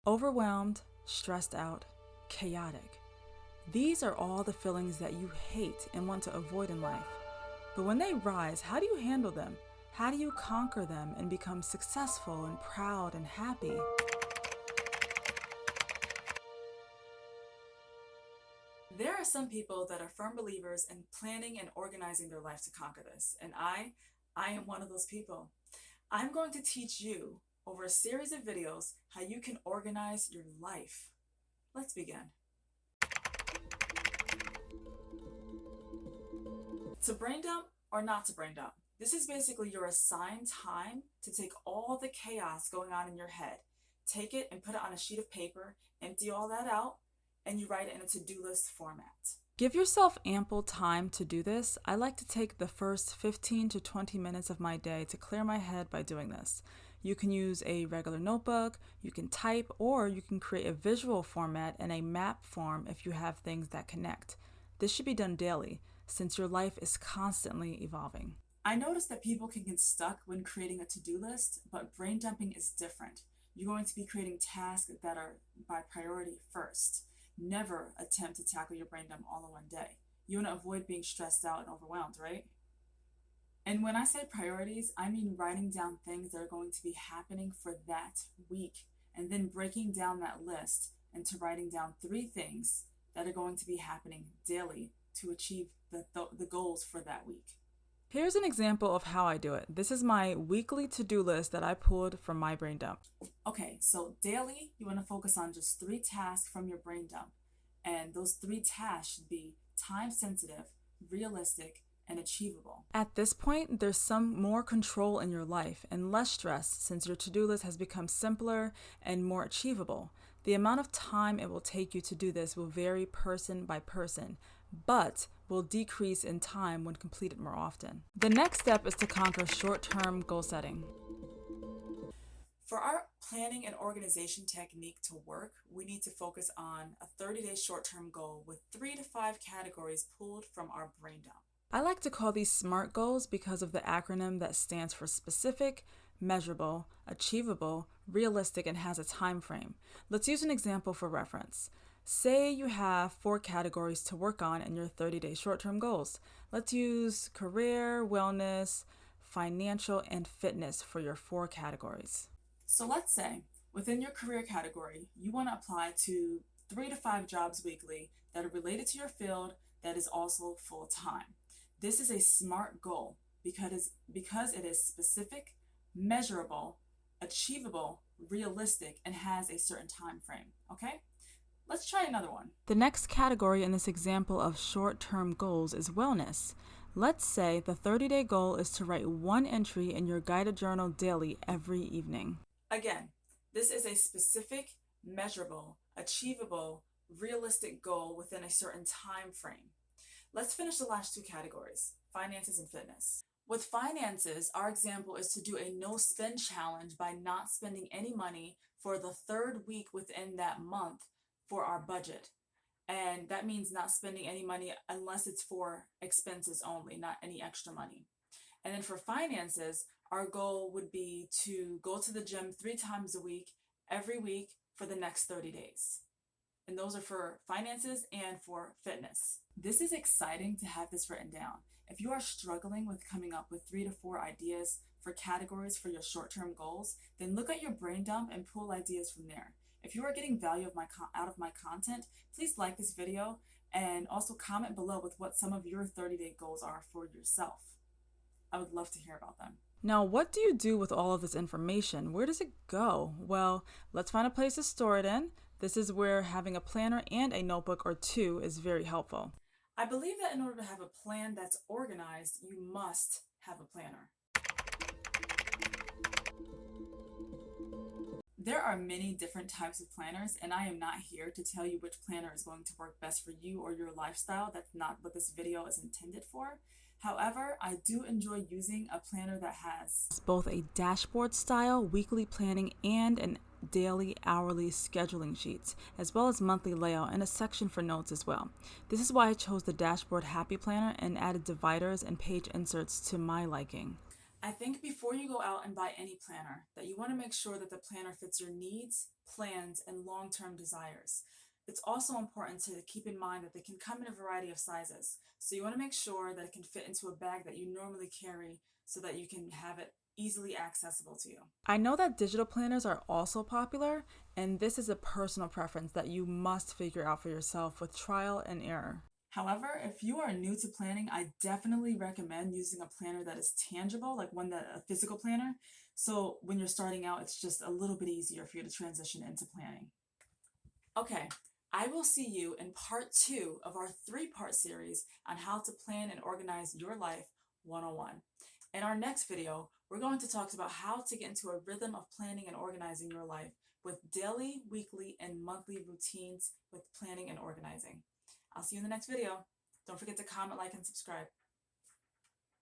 Overwhelmed, stressed out, chaotic. These are all the feelings that you hate and want to avoid in life. But when they rise, how do you handle them? How do you conquer them and become successful and proud and happy? There are some people that are firm believers in planning and organizing their life to conquer this, and I am one of those people. I'm going to teach you over a series of videos how you can organize your life. Let's begin. To brain dump or not to brain dump? This is basically your assigned time to take all the chaos going on in your head, take it and put it on a sheet of paper, empty all that out, and you write it in a to-do list format. Give yourself ample time to do this. I like to take the first 15 to 20 minutes of my day to clear my head by doing this. You can use a regular notebook, you can type, or you can create a visual format in a map form if you have things that connect. This should be done daily, since your life is constantly evolving. I noticed that people can get stuck when creating a to-do list, but brain dumping is different. You're going to be creating tasks that are by priority first. Never attempt to tackle your brain dump all in one day. You want to avoid being stressed out and overwhelmed, right? And when I say priorities, I mean writing down things that are going to be happening for that week, and then breaking down that list into writing down 3 things that are going to be happening daily to achieve the goals for that week. Here's an example of how I do it. This is my weekly to-do list that I pulled from my brain dump. Okay, so daily, you want to focus on just 3 tasks from your brain dump. And those 3 tasks should be time sensitive, realistic, and achievable. At this point, there's some more control in your life and less stress since your to-do list has become simpler and more achievable. The amount of time it will take you to do this will vary person by person, but will decrease in time when completed more often. The next step is to conquer short-term goal setting. For our planning and organization technique to work, we need to focus on a 30-day short-term goal with 3 to 5 categories pulled from our brain dump. I like to call these SMART goals because of the acronym that stands for specific, measurable, achievable, realistic, and has a time frame. Let's use an example for reference. Say you have 4 categories to work on in your 30-day short-term goals. Let's use career, wellness, financial, and fitness for your 4 categories. So let's say within your career category, you want to apply to 3 to 5 jobs weekly that are related to your field that is also full-time. This is a SMART goal because it is specific, measurable, achievable, realistic, and has a certain time frame. Okay? Let's try another one. The next category in this example of short-term goals is wellness. Let's say the 30-day goal is to write 1 entry in your guided journal daily every evening. Again, this is a specific, measurable, achievable, realistic goal within a certain time frame. Let's finish the last 2 categories, finances and fitness. With finances, our example is to do a no spend challenge by not spending any money for the 3rd week within that month for our budget. And that means not spending any money unless it's for expenses only, not any extra money. And then for finances, our goal would be to go to the gym 3 times a week, every week for the next 30 days. And those are for finances and for fitness. This is exciting to have this written down. If you are struggling with coming up with 3 to 4 ideas for categories for your short-term goals, then look at your brain dump and pull ideas from there. If you are getting value out of my content, please like this video and also comment below with what some of your 30-day goals are for yourself. I would love to hear about them. Now, what do you do with all of this information? Where does it go? Well, let's find a place to store it in. This is where having a planner and a notebook or 2 is very helpful. I believe that in order to have a plan that's organized, you must have a planner. There are many different types of planners, and I am not here to tell you which planner is going to work best for you or your lifestyle. That's not what this video is intended for. However, I do enjoy using a planner that has both a dashboard style weekly planning and an daily, hourly scheduling sheets, as well as monthly layout and a section for notes as well. This is why I chose the Dashboard Happy Planner and added dividers and page inserts to my liking. I think before you go out and buy any planner, that you want to make sure that the planner fits your needs, plans, and long-term desires. It's also important to keep in mind that they can come in a variety of sizes. So you want to make sure that it can fit into a bag that you normally carry so that you can have it easily accessible to you. I know that digital planners are also popular, and this is a personal preference that you must figure out for yourself with trial and error. However, if you are new to planning, I definitely recommend using a planner that is tangible, like a physical planner. So when you're starting out, it's just a little bit easier for you to transition into planning. Okay, I will see you in part 2 of our 3-part series on how to plan and organize your life 101. In our next video, we're going to talk about how to get into a rhythm of planning and organizing your life with daily, weekly, and monthly routines with planning and organizing. I'll see you in the next video. Don't forget to comment, like, and subscribe.